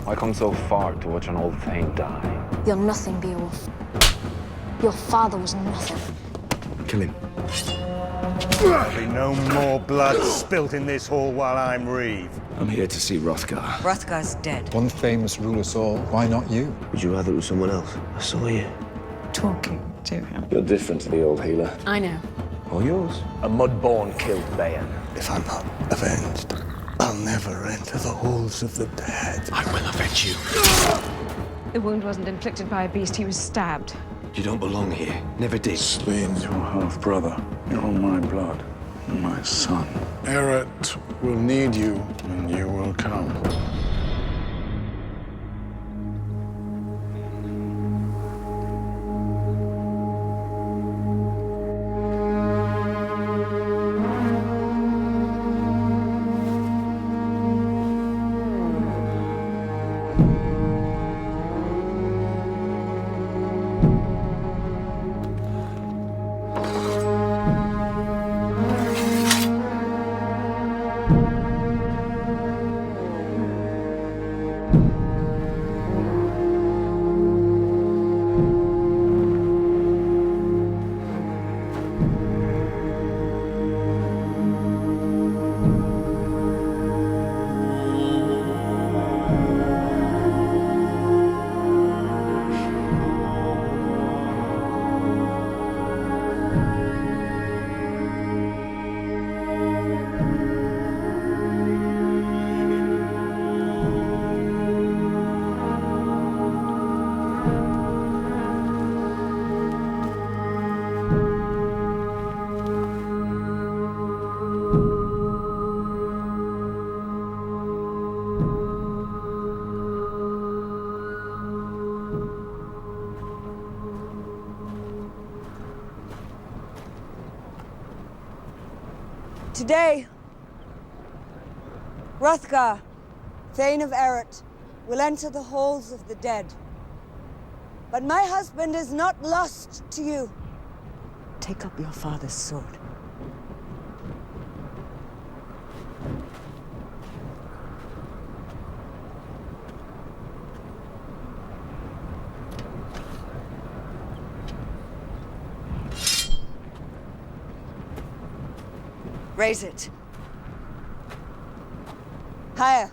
Why come so far to watch an old thane die? You're nothing, Beowulf. Your father was nothing. Kill him. There'll be no more blood spilt in this hall while I'm Reeve. I'm here to see Hrothgar. Hrothgar's dead. One thane must rule us all. Why not you? Would you rather it was someone else? I saw you. Talking to him. You're different to the old healer. I know. All yours. A mudborn killed Bayan. If I'm not avenged, I'll never enter the halls of the dead. I will avenge you. The wound wasn't inflicted by a beast, he was stabbed. You don't belong here. Never did. Slain your half-brother. You're my blood, my son. Eret will need you, and you will come. Today, Hrothgar, Thane of Eret, will enter the halls of the dead. But my husband is not lost to you. Take up your father's sword. Raise it. Higher.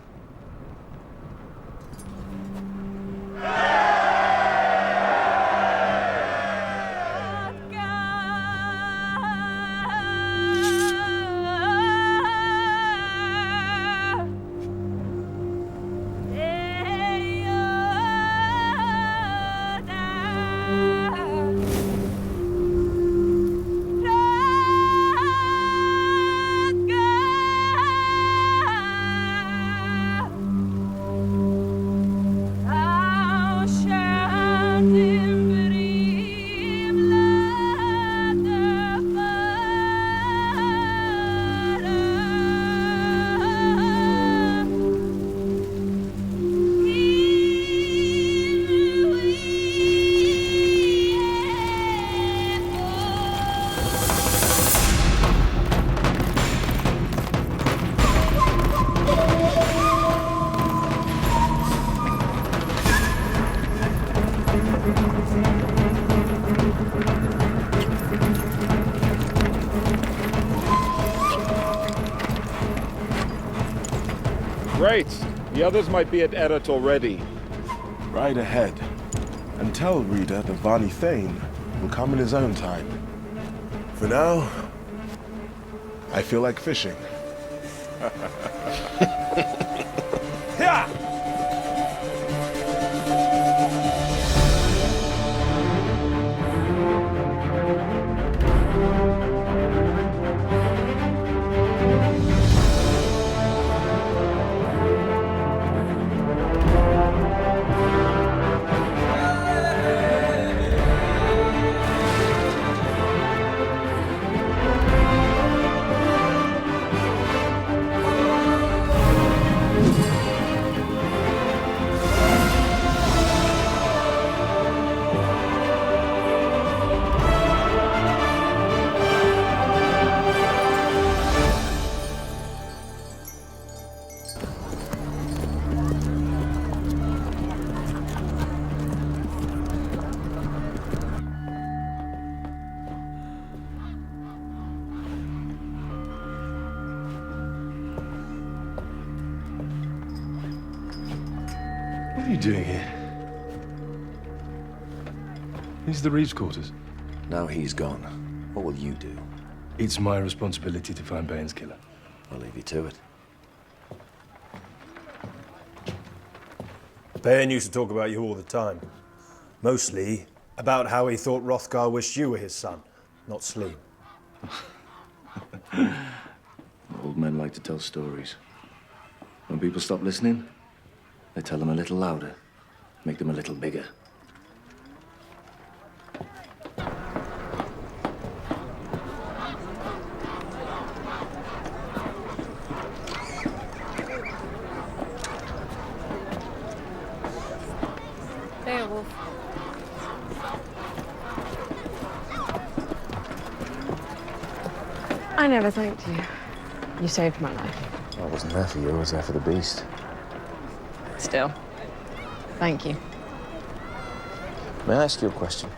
Great! The others might be at Eret already. Ride ahead, and tell Reader the Vani Thane will come in his own time. For now, I feel like fishing. Yeah! What are you doing here? These are the Reeves quarters. Now he's gone. What will you do? It's my responsibility to find Bane's killer. I'll leave you to it. Bayon used to talk about you all the time. Mostly about how he thought Hrothgar wished you were his son, not Sleen. Old men like to tell stories. When people stop listening, they tell them a little louder, make them a little bigger. Beowulf. I never thanked you. You saved my life. I wasn't there for you, I was there for the beast. Still. Thank you. May I ask you a question?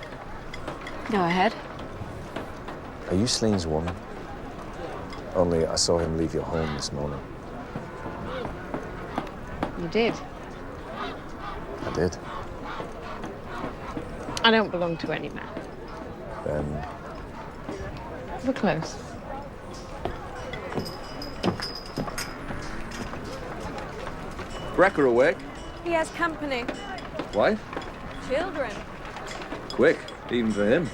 Go ahead. Are you Sleen's woman? Only I saw him leave your home this morning. You did. I did. I don't belong to any man. Then We're close. Brecker awake? He has company. Wife? Children. Quick, even for him.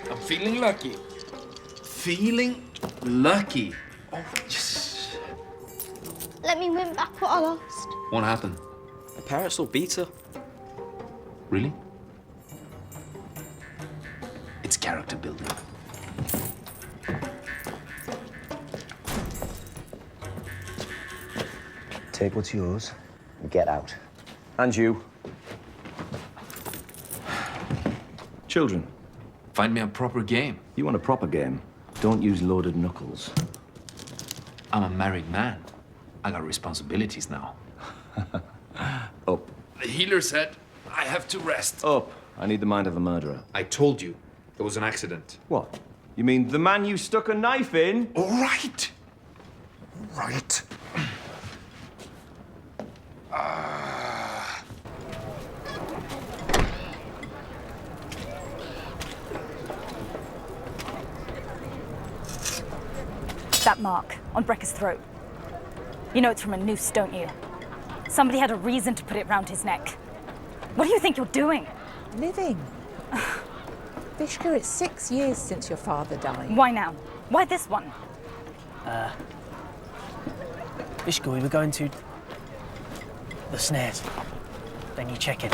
I'm feeling lucky. Feeling lucky. Oh, yes. Let me win back what I lost. What happened? The parrots will beat her. Really? It's character building. Take what's yours and get out. And you. Children. Find me a proper game. You want a proper game? Don't use loaded knuckles. I'm a married man. I got responsibilities now. Up. The healer said I have to rest. Up. I need the mind of a murderer. I told you it was an accident. What? You mean the man you stuck a knife in? All right. Right. That mark on Brecker's throat. You know it's from a noose, don't you? Somebody had a reason to put it round his neck. What do you think you're doing? Living. Vishka, it's 6 years since your father died. Why now? Why this one? Vishka, we were going to the snares. Then you check it.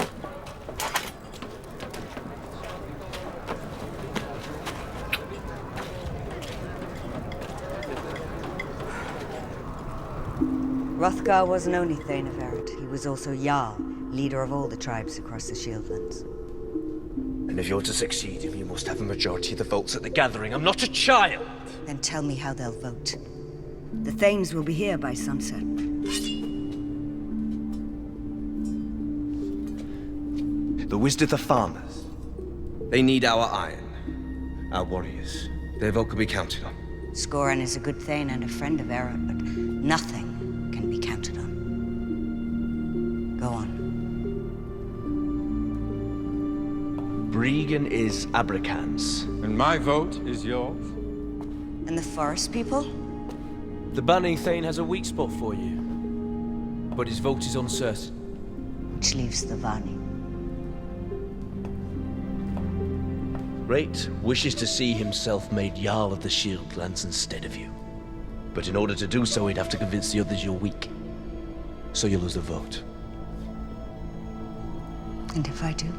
Hrothgar wasn't only Thane of Eret, he was also Jarl, leader of all the tribes across the Shieldlands. And if you're to succeed him, you must have a majority of the votes at the gathering. I'm not a child! Then tell me how they'll vote. The Thanes will be here by sunset. The Wisdom of farmers. They need our iron. Our warriors. Their vote can be counted on. Scoran is a good Thane and a friend of Eret, but nothing can be counted on. Go on. Bregan is Abrakan's. And my vote is yours? And the forest people? The Banning Thane has a weak spot for you, but his vote is uncertain. Which leaves the Vani. Rate wishes to see himself made Jarl of the Shieldlands instead of you. But in order to do so, he'd have to convince the others you're weak. So you'll lose the vote. And if I do?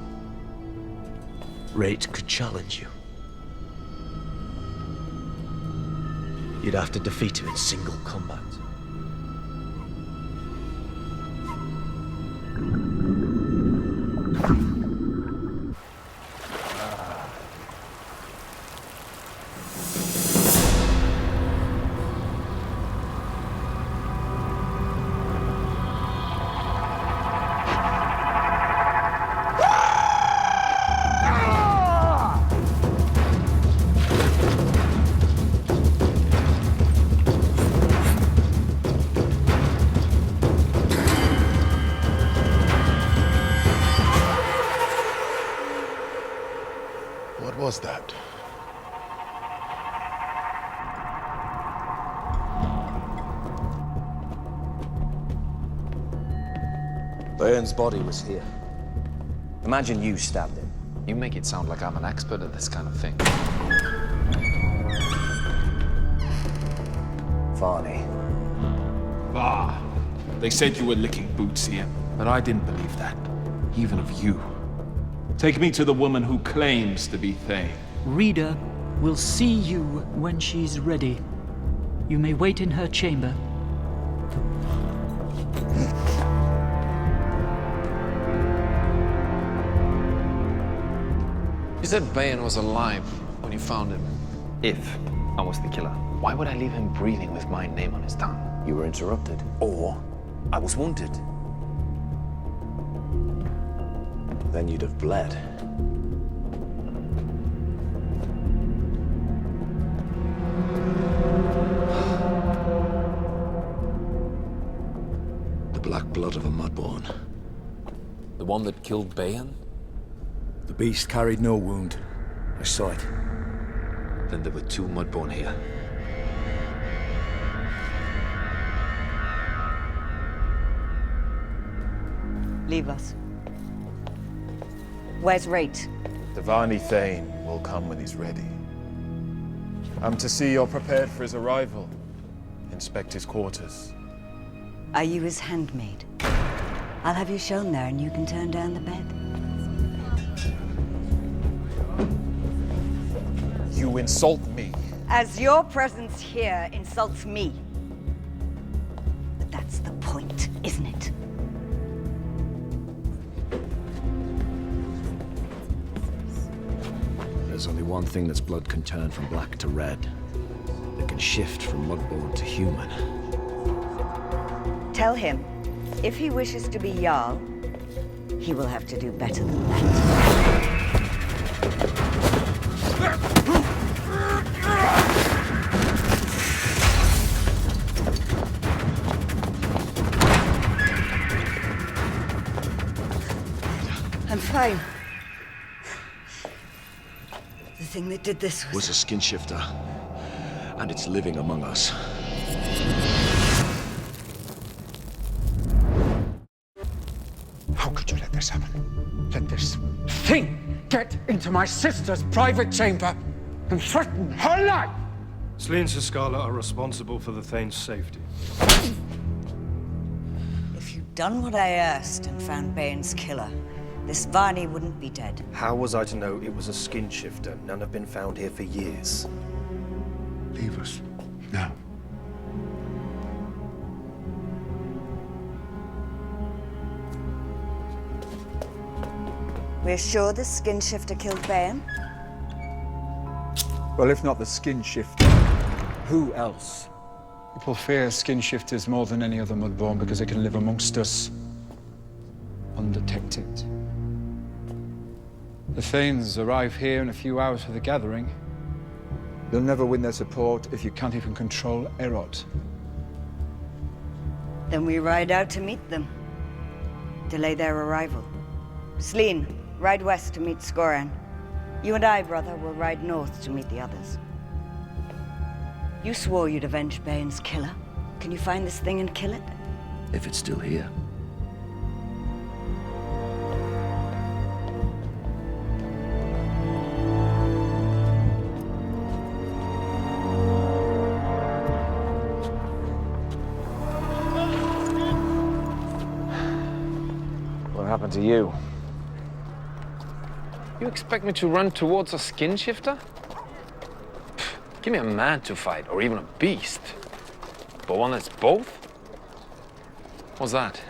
Rate could challenge you. You'd have to defeat him in single combat. was that? Bairn's body was here. Imagine you stabbed him. You make it sound like I'm an expert at this kind of thing. Varney. Bah! They said you were licking boots here, but I didn't believe that. Even of you. Take me to the woman who claims to be Thane. Rita will see you when she's ready. You may wait in her chamber. You said Bayan was alive when you found him. If I was the killer, why would I leave him breathing with my name on his tongue? You were interrupted. Or I was wounded. Then you'd have bled. The black blood of a mudborn. The one that killed Bayan? The beast carried no wound. I saw it. Then there were two mudborn here. Leave us. Where's Rate? The Varney Thane will come when he's ready. I'm to see you're prepared for his arrival. Inspect his quarters. Are you his handmaid? I'll have you shown there and you can turn down the bed. You insult me. As your presence here insults me. But that's the point, isn't it? There's only one thing that's blood can turn from black to red. That can shift from mudborn to human. Tell him, if he wishes to be Jarl, he will have to do better than that. I'm fine. The thing that did this Was a skin shifter. And it's living among us. How could you let this happen? Let this thing get into my sister's private chamber and threaten her life? Slean and Scala are responsible for the Thane's safety. If you'd done what I asked and found Bane's killer, this Varney wouldn't be dead. How was I to know it was a skin shifter? None have been found here for years. Leave us. Now. We're sure the skin shifter killed Bane? Well, if not the skin shifter, who else? People fear skin shifters more than any other mudborn because they can live amongst us undetected. The Thanes arrive here in a few hours for the gathering. You'll never win their support if you can't even control Erot. Then we ride out to meet them. Delay their arrival. Slean, ride west to meet Skoran. You and I, brother, will ride north to meet the others. You swore you'd avenge Bane's killer. Can you find this thing and kill it? If it's still here. What happened to you? You expect me to run towards a skin shifter? Pfft, give me a man to fight, or even a beast. But one that's both? What's that?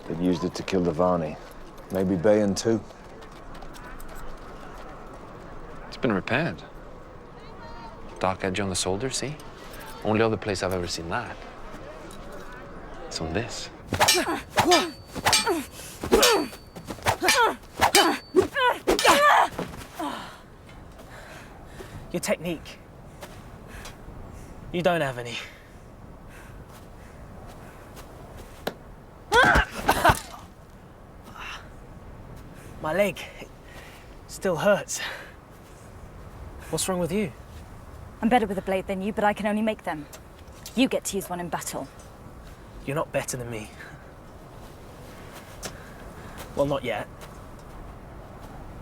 They've used it to kill the Varney. Maybe Bayan too. It's been repaired. Dark edge on the shoulder, see? Only other place I've ever seen that. It's on this. Your technique. You don't have any. My leg. Still hurts. What's wrong with you? I'm better with a blade than you, but I can only make them. You get to use one in battle. You're not better than me. Well, not yet.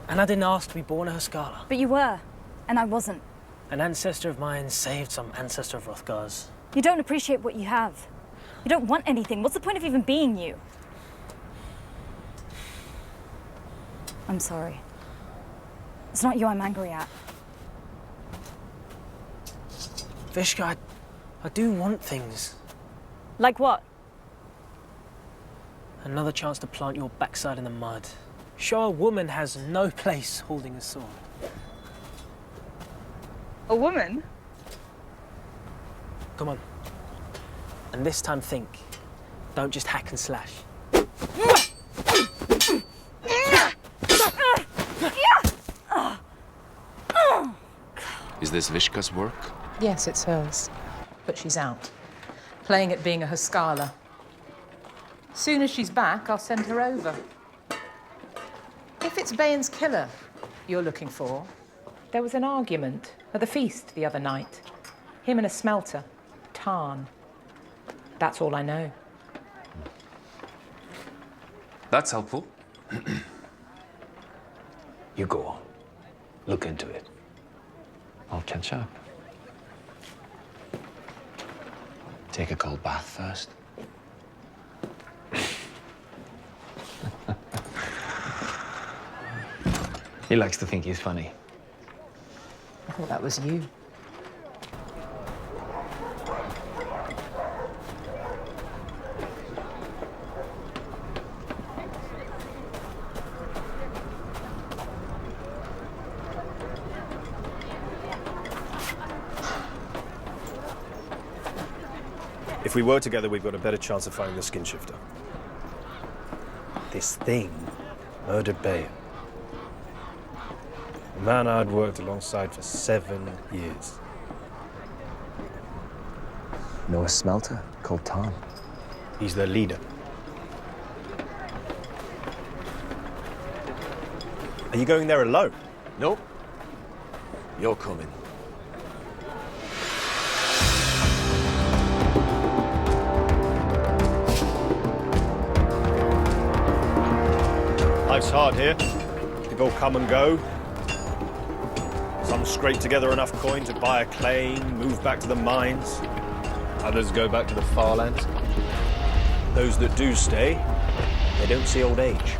And I didn't ask to be born a Haskala. But you were, and I wasn't. An ancestor of mine saved some ancestor of Hrothgar's. You don't appreciate what you have. You don't want anything. What's the point of even being you? I'm sorry. It's not you I'm angry at. Vishka, I do want things. Like what? Another chance to plant your backside in the mud. Show a woman has no place holding a sword. A woman? Come on. And this time think. Don't just hack and slash. Is this Vishka's work? Yes, it's hers. But she's out. Playing at being a Haskala. Soon as she's back, I'll send her over. If it's Bayan's killer you're looking for, there was an argument at the feast the other night. Him and a smelter, Tarn. That's all I know. That's helpful. You go on. Look into it. I'll catch up. Take a cold bath first. He likes to think he's funny. I thought that was you. If we work together, we've got a better chance of finding the skin shifter. This thing murdered Bayan. A man I'd worked alongside for 7 years. Know a smelter called Tarn? He's their leader. Are you going there alone? Nope. You're coming. Life's hard here. People come and go. Some scrape together enough coin to buy a claim, move back to the mines. Others go back to the far lands. Those that do stay, they don't see old age.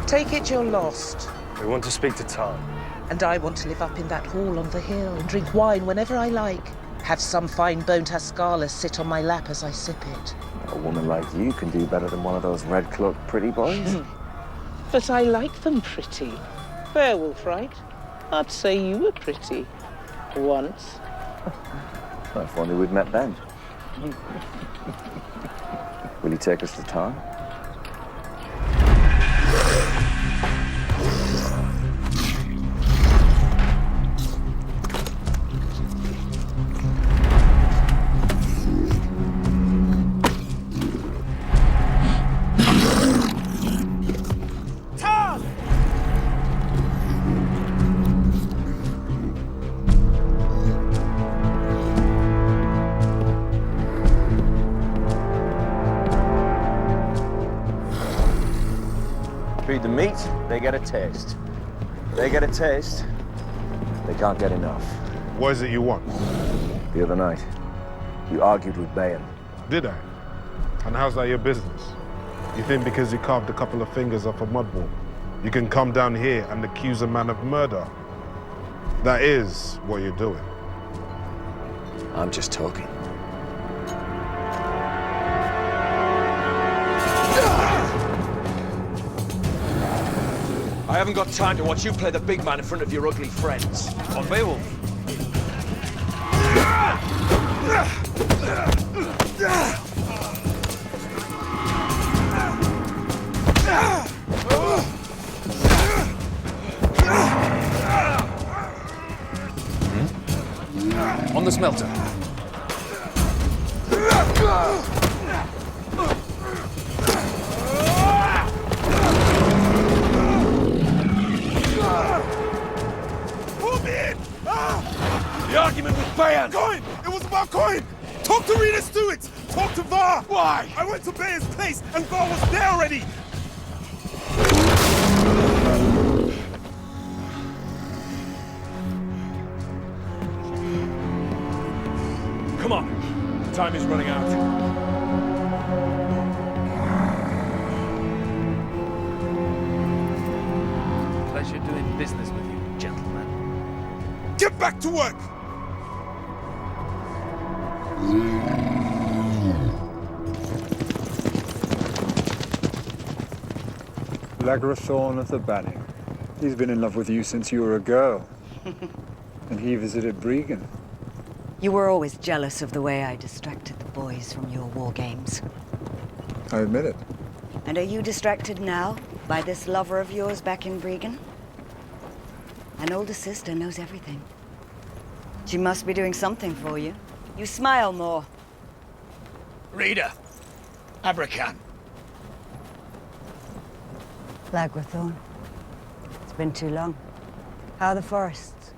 Take it you're lost. We want to speak to Tarn. And I want to live up in that hall on the hill and drink wine whenever I like. Have some fine-boned Haskala sit on my lap as I sip it. A woman like you can do better than one of those red-cloaked pretty boys. But I like them pretty. Beowulf, right? I'd say you were pretty. Once. If only we'd met then. Will you take us to Tarn? Feed the meat, they get a taste. They get a taste, they can't get enough. What is it you want? The other night, you argued with Bayan. Did I? And how's that your business? You think because you carved a couple of fingers off a mud wall, you can come down here and accuse a man of murder? That is what you're doing. I'm just talking. I haven't got time to watch you play the big man in front of your ugly friends. On Beowulf. On the smelter. About coin! It was about coin! Talk to Rita Stewart! Talk to Var! Why? I went to Bear's place and Var was there already! Come on. Time is running out. Pleasure doing business with you, gentlemen. Get back to work! Lagrathorn of the Banning. He's been in love with you since you were a girl. And he visited Bregan. You were always jealous of the way I distracted the boys from your war games. I admit it. And are you distracted now by this lover of yours back in Bregan? An older sister knows everything. She must be doing something for you. You smile more. Rita. Abracan. Lagrathorn. It's been too long. How are the forests?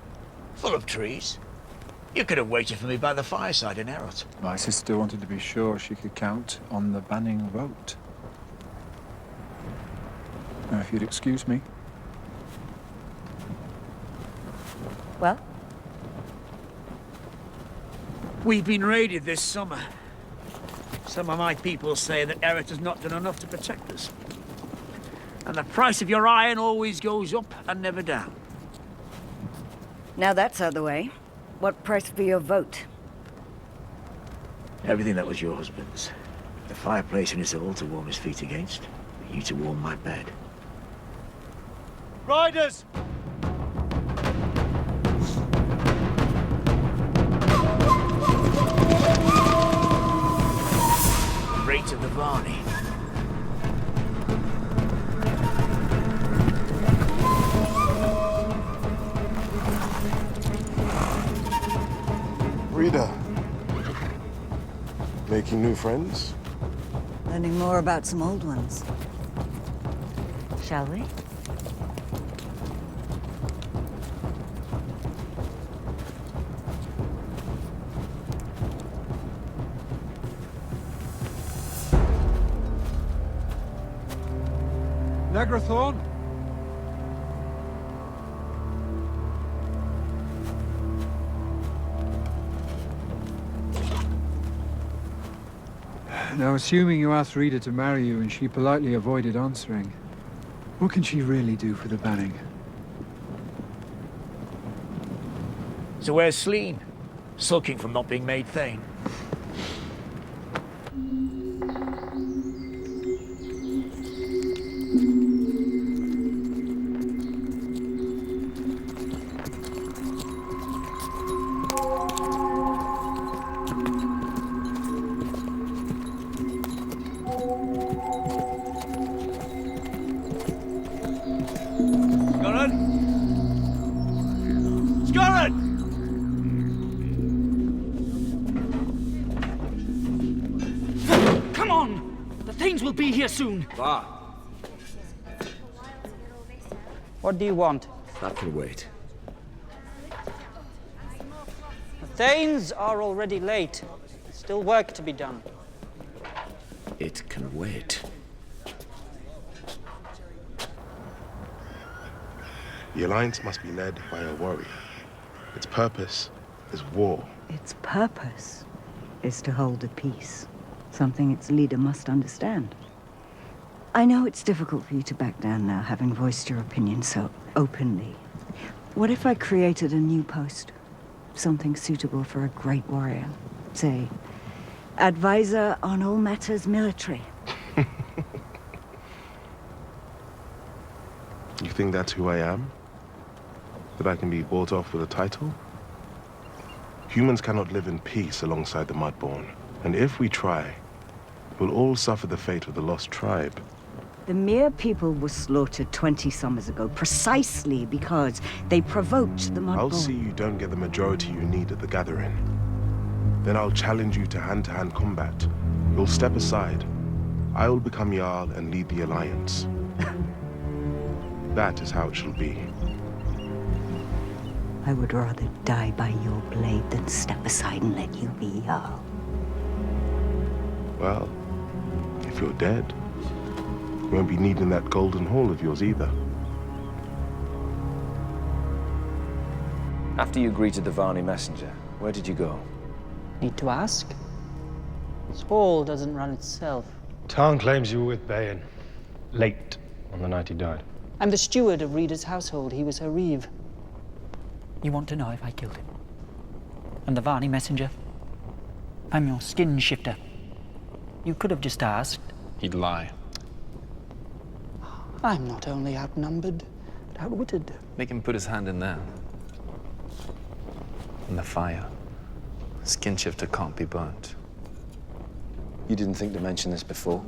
Full of trees. You could have waited for me by the fireside in Errot. My sister wanted to be sure she could count on the Banning vote. Now, if you'd excuse me. Well? We've been raided this summer. Some of my people say that Errot has not done enough to protect us. And the price of your iron always goes up and never down. Now that's out of the way. What price for your vote? Everything that was your husband's. The fireplace in his hall to warm his feet against. You to warm my bed. Riders! Rate of the Varney. Rita. Making new friends? Learning more about some old ones. Shall we? Lagrathorn? Now, assuming you asked Rita to marry you and she politely avoided answering, what can she really do for the Banning? So where's Sleen? Sulking from not being made Thane. Come on! The Thanes will be here soon. What do you want? That can wait. The Thanes are already late. Still work to be done. It can wait. The Alliance must be led by a warrior. Its purpose is war. Its purpose is to hold a peace. Something its leader must understand. I know it's difficult for you to back down now, having voiced your opinion so openly. What if I created a new post? Something suitable for a great warrior. Say, advisor on all matters military. You think that's who I am? That I can be bought off with a title? Humans cannot live in peace alongside the Mudborn. And if we try, we'll all suffer the fate of the lost tribe. The mere people were slaughtered 20 summers ago, precisely because they provoked the Mudborn. I'll see you don't get the majority you need at the gathering. Then I'll challenge you to hand-to-hand combat. You'll step aside. I will become Jarl and lead the Alliance. That is how it shall be. I would rather die by your blade than step aside and let you be Jarl. Well, if you're dead, you won't be needing that golden hall of yours either. After you greeted the Varney messenger, where did you go? Need to ask? This hall doesn't run itself. Town claims you were with Bayon, late on the night he died. I'm the steward of Rita's household. He was her reeve. You want to know if I killed him? I'm the Varney messenger. I'm your skin shifter. You could have just asked. He'd lie. I'm not only outnumbered, but outwitted. Make him put his hand in there. In the fire. Skin shifter can't be burnt. You didn't think to mention this before?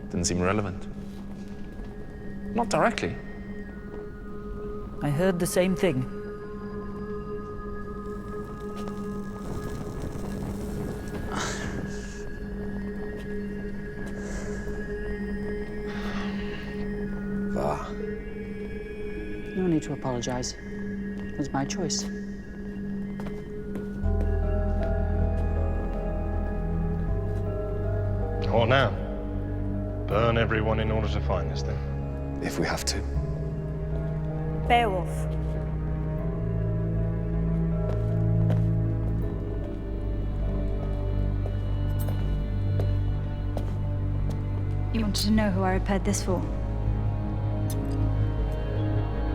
Didn't seem relevant. Not directly. I heard the same thing. Var. No need to apologize. It was my choice. What now? Burn everyone in order to find this thing? If we have to. Beowulf. You wanted to know who I repaired this for?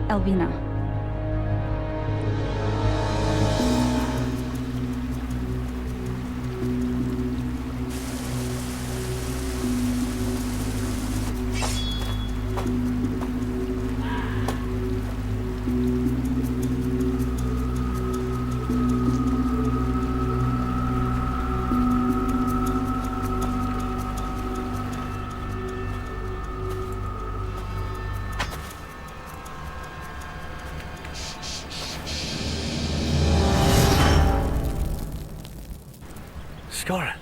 Elvina. Scoran.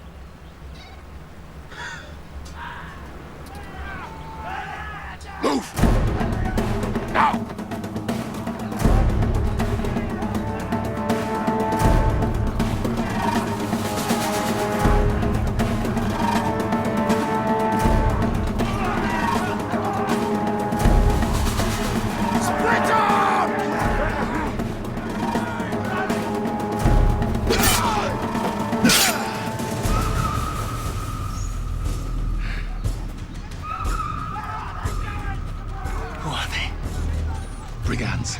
Move! Now! Brigands.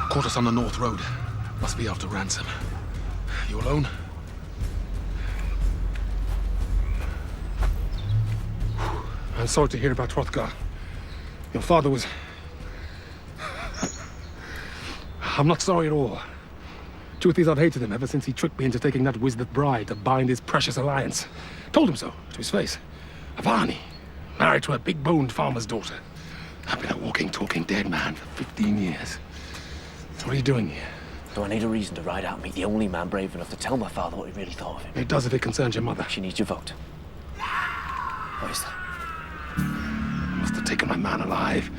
Caught us on the North Road. Must be after ransom. You alone? I'm sorry to hear about Hrothgar. Your father was... I'm not sorry at all. Truth is, I'd hated him ever since he tricked me into taking that wizard bride to bind his precious alliance. Told him so, to his face. A Varney, married to a big-boned farmer's daughter. I've been a walking, talking dead man for 15 years. What are you doing here? Do I need a reason to ride out and meet the only man brave enough to tell my father what he really thought of him? It does if it concerns your mother. She needs your vote. What is that? Must have taken my man alive.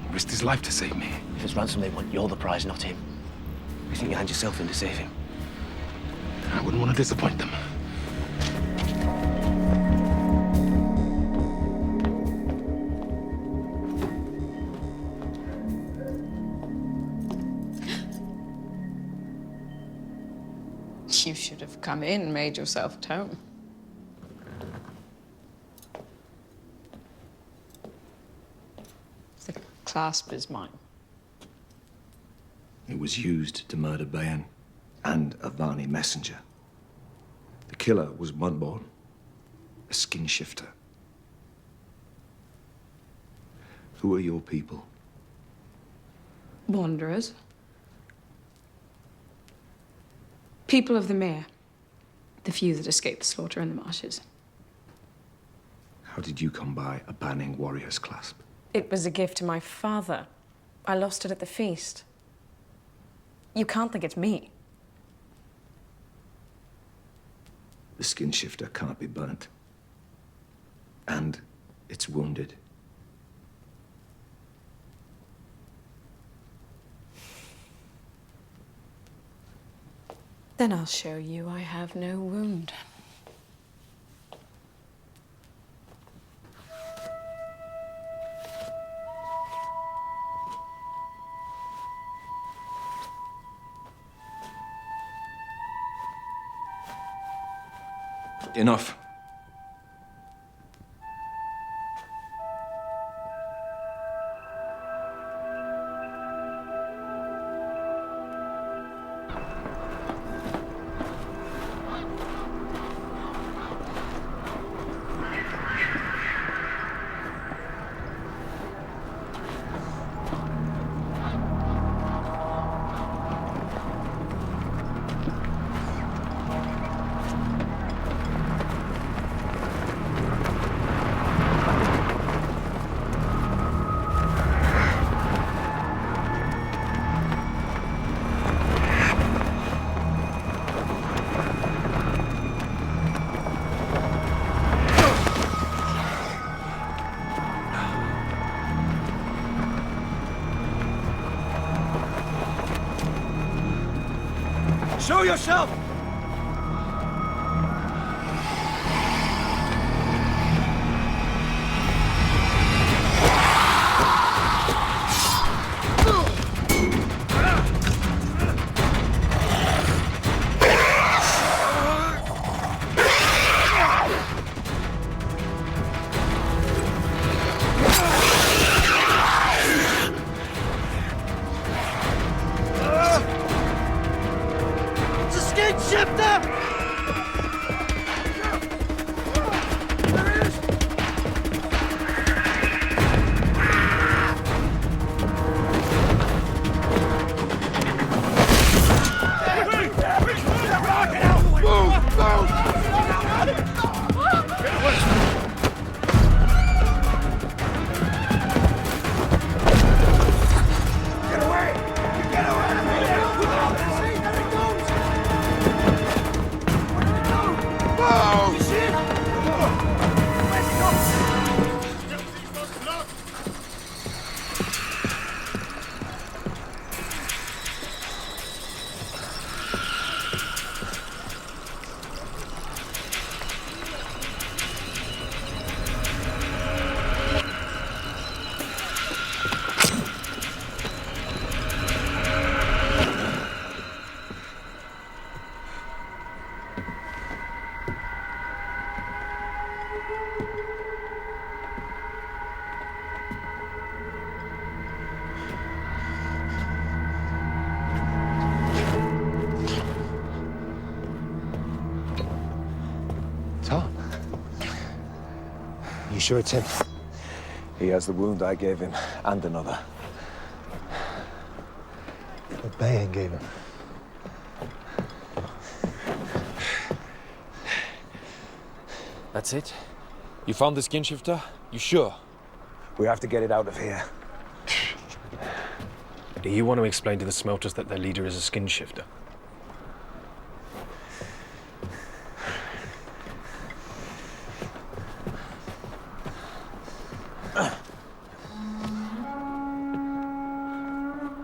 He risked his life to save me. If it's ransom they want, you're the prize, not him. You think you hand yourself in to save him? I wouldn't want to disappoint them. You should have come in and made yourself at home. The clasp is mine. It was used to murder Bayon and a Varney messenger. The killer was mudborn, a skin shifter. Who are your people? Wanderers. People of the Mere. The few that escaped the slaughter in the marshes. How did you come by a banning warrior's clasp? It was a gift to my father. I lost it at the feast. You can't think it's me. The skin shifter can't be burnt. And it's wounded. Then I'll show you I have no wound. Enough. Show yourself! You sure it's him? He has the wound I gave him, and another. What Bayan gave him. That's it? You found the skin shifter? You sure? We have to get it out of here. Do you want to explain to the smelters that their leader is a skin shifter?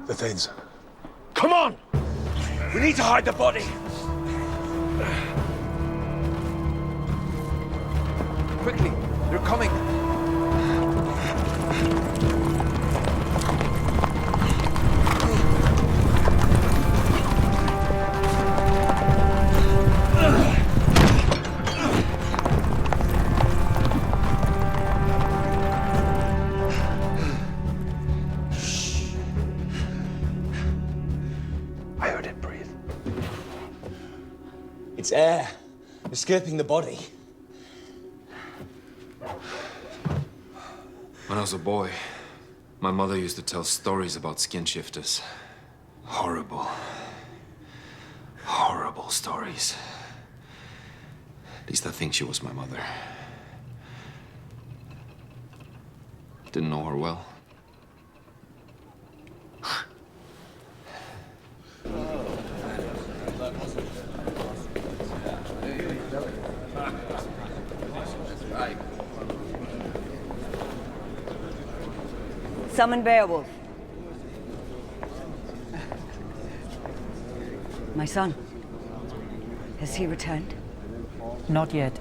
The things. Come on! We need to hide the body! Quickly, they're coming! It's air, escaping the body. When I was a boy, my mother used to tell stories about skin shifters. Horrible, horrible stories. At least I think she was my mother. Didn't know her well. Summon Beowulf. My son. Has he returned? Not yet.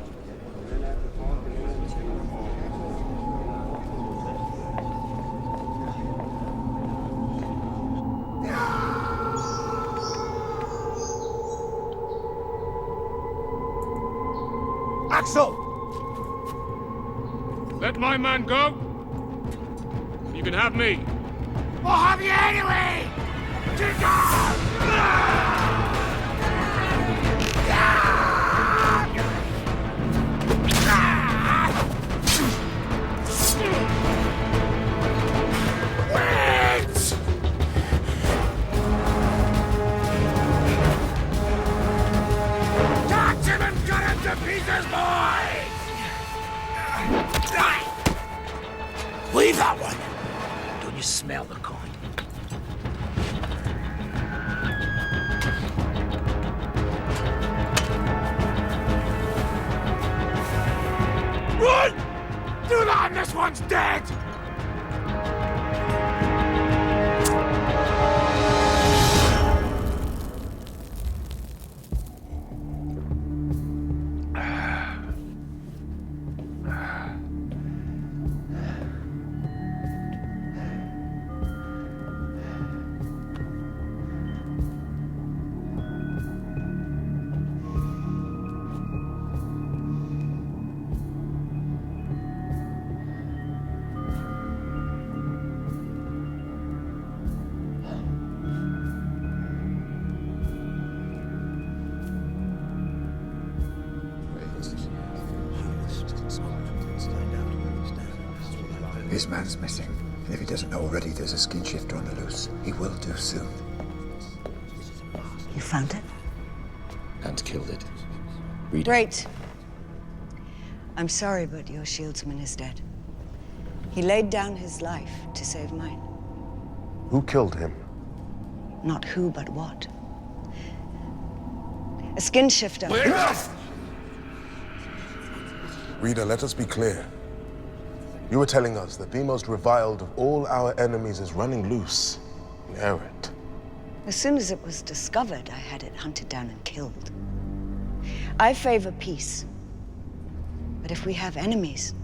Axel! Let my man go. You can have me. We'll have you anyway! Kick off! Wait! Catch him and cut him to pieces, boys! Leave that one! Don't you smell the coin? Run! Do that and this one's dead! His man's missing. And if he doesn't know already, there's a skin shifter on the loose. He will do soon. You found it? And killed it. Read it. Great. I'm sorry, but your shieldsman is dead. He laid down his life to save mine. Who killed him? Not who, but what. A skin shifter. Reader, let us be clear. You were telling us that the most reviled of all our enemies is running loose in Errant. As soon as it was discovered, I had it hunted down and killed. I favor peace. But if we have enemies,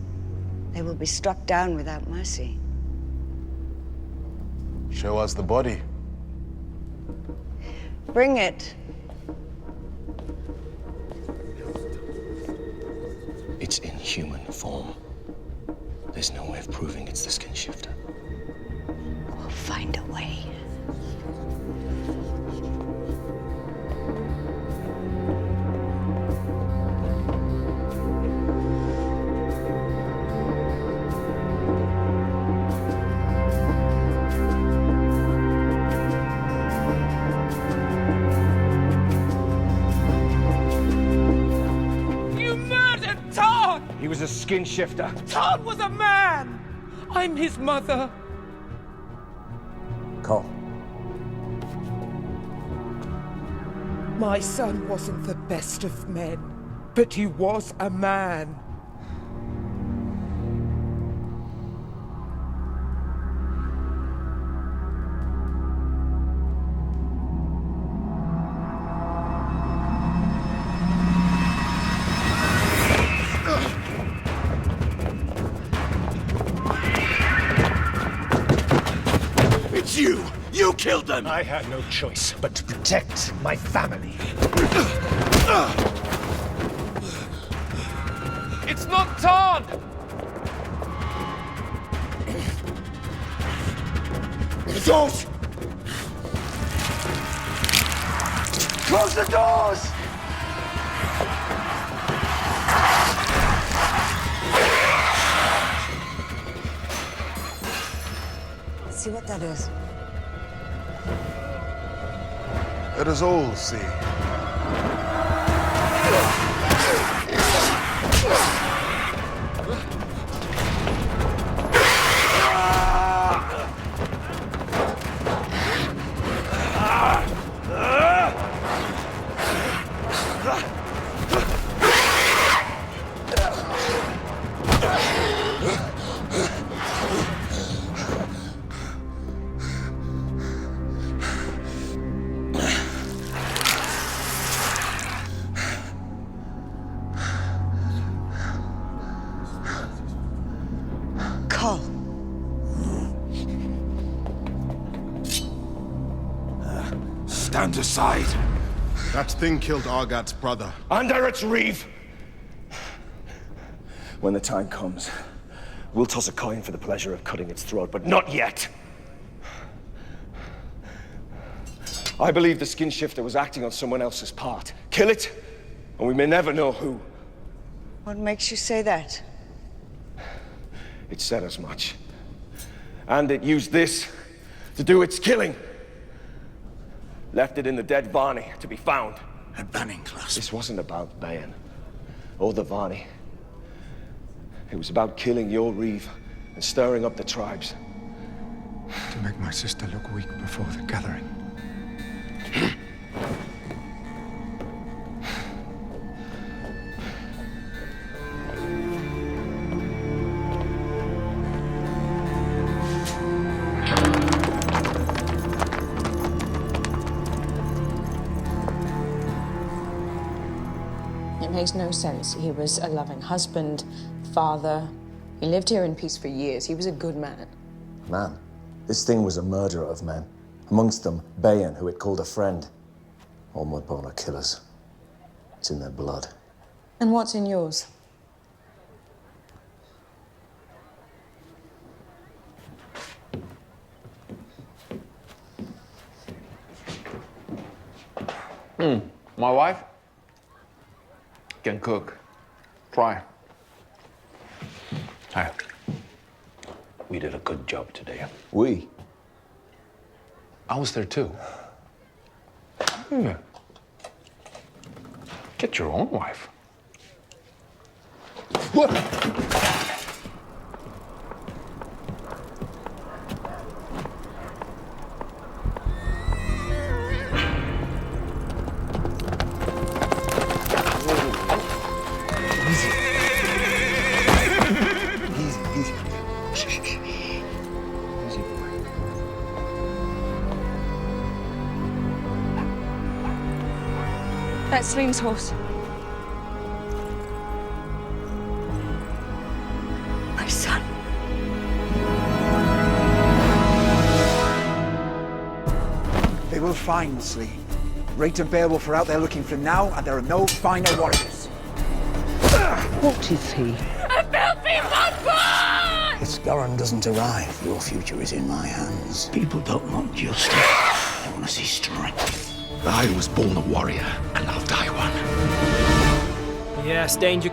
they will be struck down without mercy. Show us the body. Bring it. It's in human form. There's no way of proving it's the skin shifter. We'll find a way. You murdered Todd! He was a skin shifter. Todd was a man! I'm his mother. Call. My son wasn't the best of men, but he was a man. It's you! You killed them! I had no choice but to protect my family. It's not Todd! The doors! Close the doors! See what that is. Let us all see. stand aside. That thing killed Argad's brother. Under its reeve! When the time comes, we'll toss a coin for the pleasure of cutting its throat, but not yet! I believe the skin shifter was acting on someone else's part. Kill it, and we may never know who. What makes you say that? It said as much. And it used this to do its killing. Left it in the dead Varney to be found. A banning clasp. This wasn't about Bayan or the Varney. It was about killing your reeve and stirring up the tribes. To make my sister look weak before the gathering. It makes no sense. He was a loving husband, father. He lived here in peace for years. He was a good man. Man, this thing was a murderer of men. Amongst them, Bayan, who it called a friend. All Mudborn are killers. It's in their blood. And what's in yours? My wife can cook. Try. Hey, we did a good job today. We? I was there too. Yeah. Get your own wife. What? That's Celine's horse. My son. They will find Slee. Rate and Beowulf are out there looking for him now, and there are no finer warriors. What is he? A filthy mudboy! If Scoran doesn't arrive, your future is in my hands. People don't want justice. They want to see strength. I was born a warrior, and I'll die one. Yes, danger